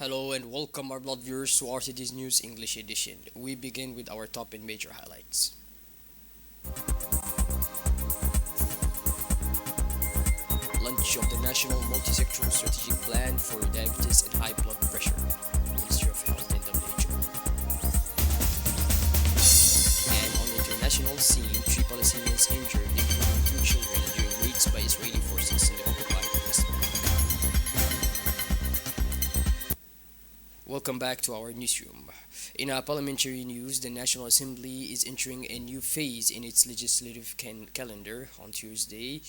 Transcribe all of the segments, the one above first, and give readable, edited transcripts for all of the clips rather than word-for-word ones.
Hello and welcome our blood viewers to RTD's News English edition. We begin with our top and major highlights. Launch of the National Multi-Sectoral Strategic Plan for Diabetes and High Blood Pressure, Ministry of Health and WHO. And on the international scene, three Palestinians injured, including two children, during raids by Israeli forces in the occupied West Bank. Welcome back to our newsroom. In our parliamentary news, the National Assembly is entering a new phase in its legislative calendar on Tuesday.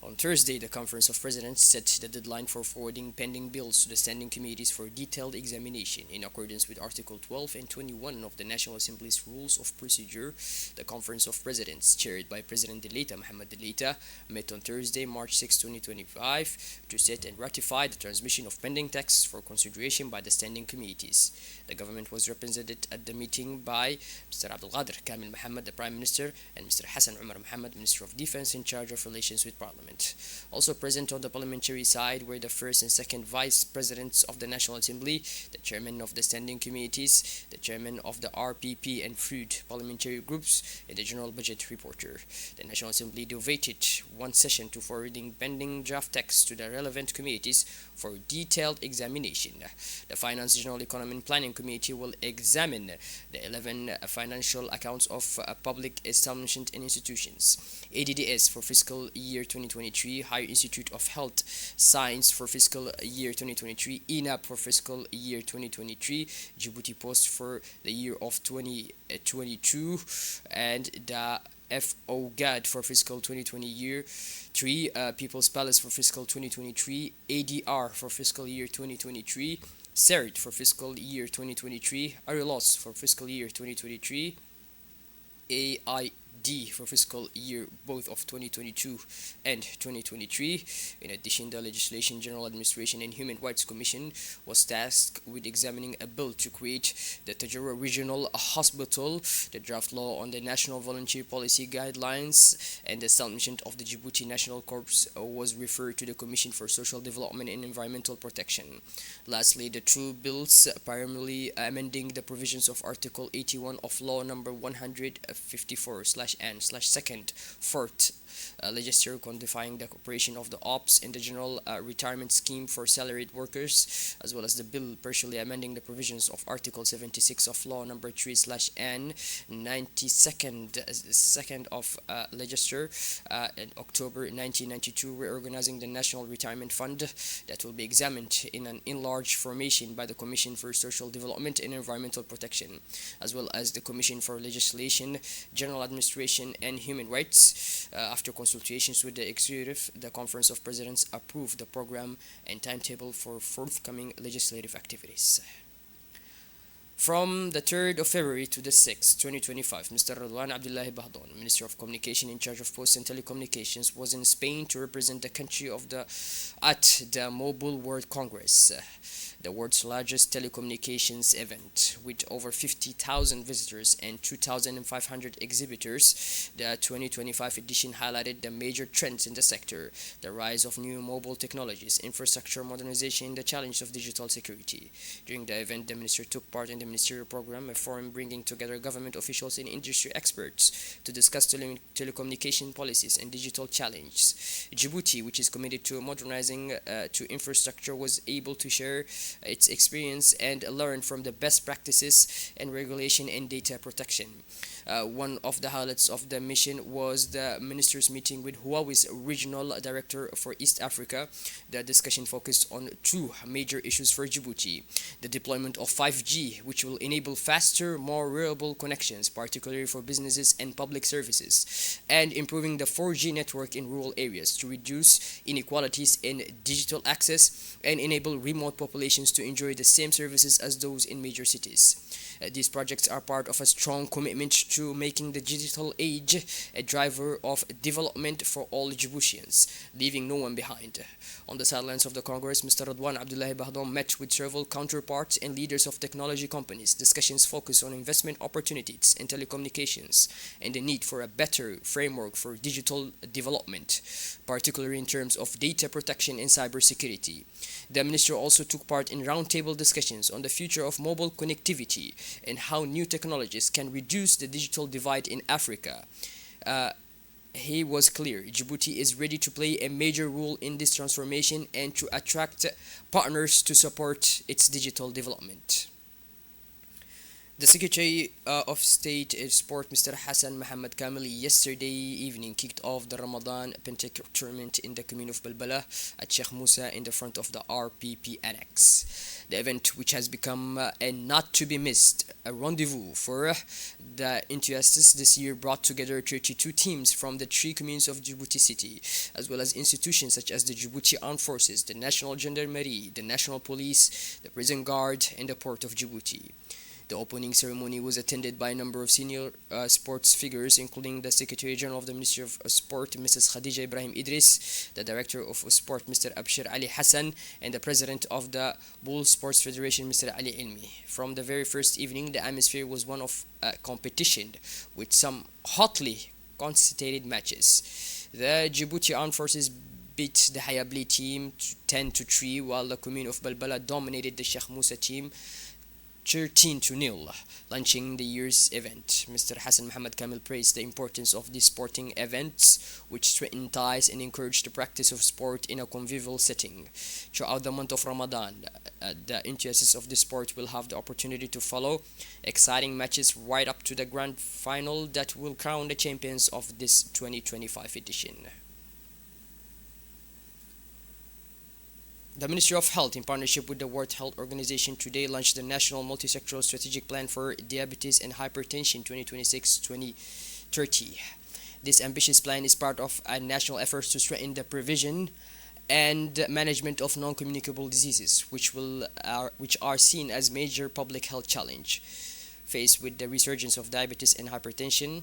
On Thursday, the Conference of Presidents set the deadline for forwarding pending bills to the standing committees for detailed examination. In accordance with Article 12 and 21 of the National Assembly's Rules of Procedure, the Conference of Presidents, chaired by President Deleta Mohamed Deleta, met on Thursday, March 6, 2025, to set and ratify the transmission of pending texts for consideration by the standing committees. The government was represented at the meeting by Mr. Abdul Qadir Kamil Mohammed, the Prime Minister, and Mr. Hassan Umar Mohammed, Minister of Defense in charge of relations with Parliament. Also present on the parliamentary side were the first and second vice presidents of the National Assembly, the chairman of the standing committees, the chairman of the RPP and Food parliamentary groups, and the general budget reporter. The National Assembly devoted one session to forwarding pending draft texts to the relevant committees for detailed examination. The Finance, General Economy and Planning Committee will examine the 11 financial accounts of public establishments and institutions. ADDS for fiscal year 2023, Higher Institute of Health Science for fiscal year 2023, ENAP for fiscal year 2023, Djibouti Post for the year of 2022, and the FOGAD for fiscal 2020 year 3, People's Palace for fiscal 2023, ADR for fiscal year 2023, CERT for fiscal year 2023, Arilos for fiscal year 2023, AID for fiscal year both of 2022 and 2023. In addition, the Legislation, General Administration and Human Rights Commission was tasked with examining a bill to create the Tajura Regional Hospital, the draft law on the National Voluntary Policy Guidelines, and the establishment of the Djibouti National Corps was referred to the Commission for Social Development and Environmental Protection. Lastly, the two bills primarily amending the provisions of Article 81 of Law Number 154/N/2nd 4th legislature codifying the operation of the OPS and the General Retirement Scheme for salaried workers, as well as the bill partially amending the provisions of Article 76 of Law Number 3/N 92nd of legislature in October 1992, reorganizing the National Retirement Fund, that will be examined in an enlarged formation by the Commission for Social Development and Environmental Protection, as well as the Commission for Legislation, General Administration and Human Rights. After consultations with the executive, the Conference of Presidents approved the program and timetable for forthcoming legislative activities. From the 3rd of February to the 6th, 2025, Mr. Radwan Abdullahi Bahdon, Minister of Communication in charge of Posts and Telecommunications, was in Spain to represent the country at the Mobile World Congress, the world's largest telecommunications event, with over 50,000 visitors and 2,500 exhibitors. The 2025 edition highlighted the major trends in the sector, the rise of new mobile technologies, infrastructure modernization, and the challenge of digital security. During the event, the minister took part in the ministerial program, a forum bringing together government officials and industry experts to discuss telecommunication policies and digital challenges. Djibouti, which is committed to modernizing to infrastructure, was able to share its experience and learn from the best practices and regulation and data protection. One of the highlights of the mission was the ministers' meeting with Huawei's regional director for East Africa. The discussion focused on two major issues for Djibouti: the deployment of 5G, which will enable faster, more reliable connections, particularly for businesses and public services, and improving the 4G network in rural areas to reduce inequalities in digital access and enable remote populations to enjoy the same services as those in major cities. These projects are part of a strong commitment to making the digital age a driver of development for all Djiboutians, leaving no one behind. On the sidelines of the Congress, Mr. Radwan Abdullahi Bahdon met with several counterparts and leaders of technology companies. Discussions focused on investment opportunities in telecommunications and the need for a better framework for digital development, particularly in terms of data protection and cybersecurity. The minister also took part in roundtable discussions on the future of mobile connectivity and how new technologies can reduce the digital divide in Africa. Uh, he was clear Djibouti is ready to play a major role in this transformation and to attract partners to support its digital development. The Secretary of State Sport, Mr. Hassan Mohammed Kamil, yesterday evening kicked off the Ramadan Pentateuch tournament in the commune of Balbala at Sheikh Musa in the front of the RPP Annex. The event, which has become a not to be missed a rendezvous for the enthusiasts this year, brought together 32 teams from the three communes of Djibouti City, as well as institutions such as the Djibouti Armed Forces, the National Gendarmerie, the National Police, the Prison Guard, and the Port of Djibouti. The opening ceremony was attended by a number of senior sports figures, including the Secretary General of the Ministry of Sport, Mrs. Khadija Ibrahim Idris, the Director of Sport, Mr. Abshir Ali Hassan, and the President of the Bull Sports Federation, Mr. Ali Ilmi. From the very first evening, the atmosphere was one of competition, with some hotly contested matches. The Djibouti Armed Forces beat the Hayabli team 10-3, while the commune of Balbala dominated the Sheikh Musa team 13-0, launching the year's event. Mr. Hassan Muhammad Kamil praised the importance of these sporting events, which strengthen ties and encourage the practice of sport in a convivial setting. Throughout the month of Ramadan, the enthusiasts of the sport will have the opportunity to follow exciting matches right up to the grand final that will crown the champions of this 2025 edition. The Ministry of Health, in partnership with the World Health Organization, today launched the National Multisectoral Strategic Plan for Diabetes and Hypertension 2026-2030. This ambitious plan is part of a national effort to strengthen the prevention and management of non-communicable diseases, which are seen as major public health challenge. Faced with the resurgence of diabetes and hypertension,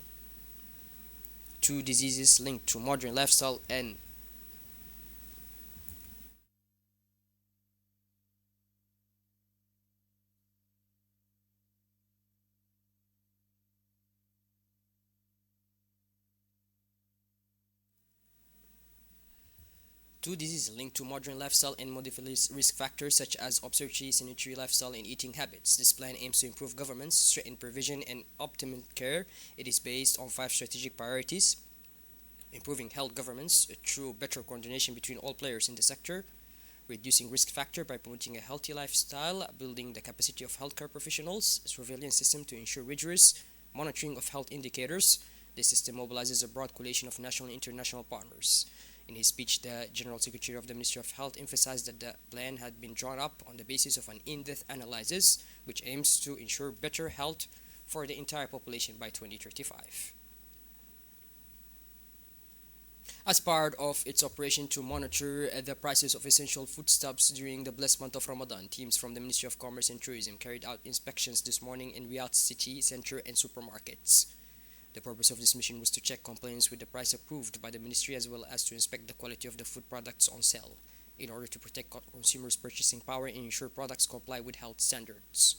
two diseases linked to modern lifestyle and two diseases linked to modern lifestyle and modified risk factors such as obesity, sedentary lifestyle, and eating habits. This plan aims to improve governance, strengthen prevention, and optimal care. It is based on five strategic priorities: improving health governance through better coordination between all players in the sector, reducing risk factor by promoting a healthy lifestyle, building the capacity of healthcare professionals, surveillance system to ensure rigorous monitoring of health indicators. This system mobilizes a broad coalition of national and international partners. In his speech, the General Secretary of the Ministry of Health emphasized that the plan had been drawn up on the basis of an in-depth analysis, which aims to ensure better health for the entire population by 2035. As part of its operation to monitor the prices of essential foodstuffs during the blessed month of Ramadan, teams from the Ministry of Commerce and Tourism carried out inspections this morning in Riyadh city center and supermarkets. The purpose of this mission was to check compliance with the price approved by the ministry, as well as to inspect the quality of the food products on sale in order to protect consumers' purchasing power and ensure products comply with health standards.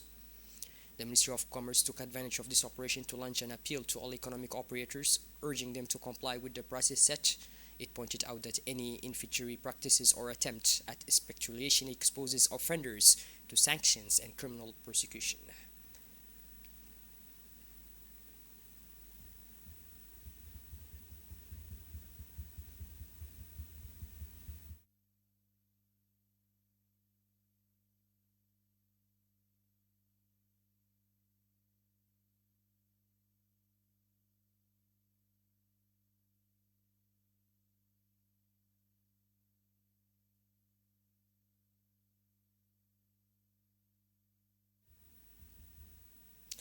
The Ministry of Commerce took advantage of this operation to launch an appeal to all economic operators, urging them to comply with the prices set. It pointed out that any inferior practices or attempt at speculation exposes offenders to sanctions and criminal prosecution.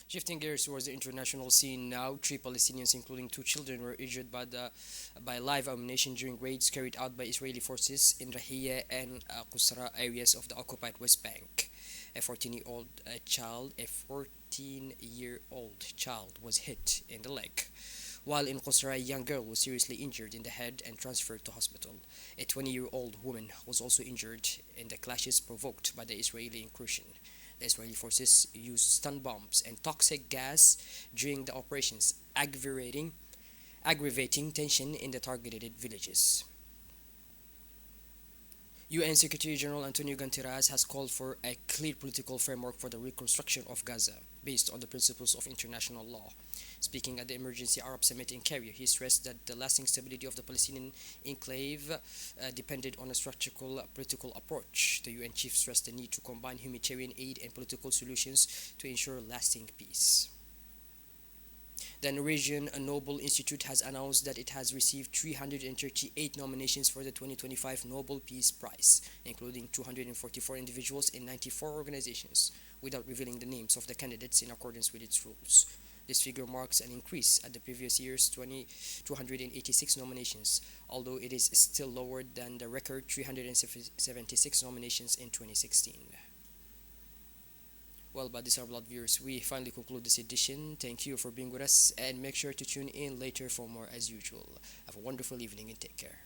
Shifting gears towards the international scene now, three Palestinians, including two children, were injured by live ammunition during raids carried out by Israeli forces in Rahiyah and Qusra areas of the occupied West Bank. A 14-year-old child was hit in the leg, while in Qusra, a young girl was seriously injured in the head and transferred to hospital. A 20-year-old woman was also injured in the clashes provoked by the Israeli incursion. The Israeli forces used stun bombs and toxic gas during the operations, aggravating tension in the targeted villages. UN Secretary General Antonio Guterres has called for a clear political framework for the reconstruction of Gaza based on the principles of international law. Speaking at the Emergency Arab Summit in Cairo, he stressed that the lasting stability of the Palestinian enclave depended on a structural political approach. The UN chief stressed the need to combine humanitarian aid and political solutions to ensure lasting peace. The Norwegian Nobel Institute has announced that it has received 338 nominations for the 2025 Nobel Peace Prize, including 244 individuals in 94 organizations, without revealing the names of the candidates in accordance with its rules. This figure marks an increase at the previous year's 286 nominations, although it is still lower than the record 376 nominations in 2016. Well, buddies, our blood viewers, we finally conclude this edition. Thank you for being with us, and make sure to tune in later for more as usual. Have a wonderful evening and take care.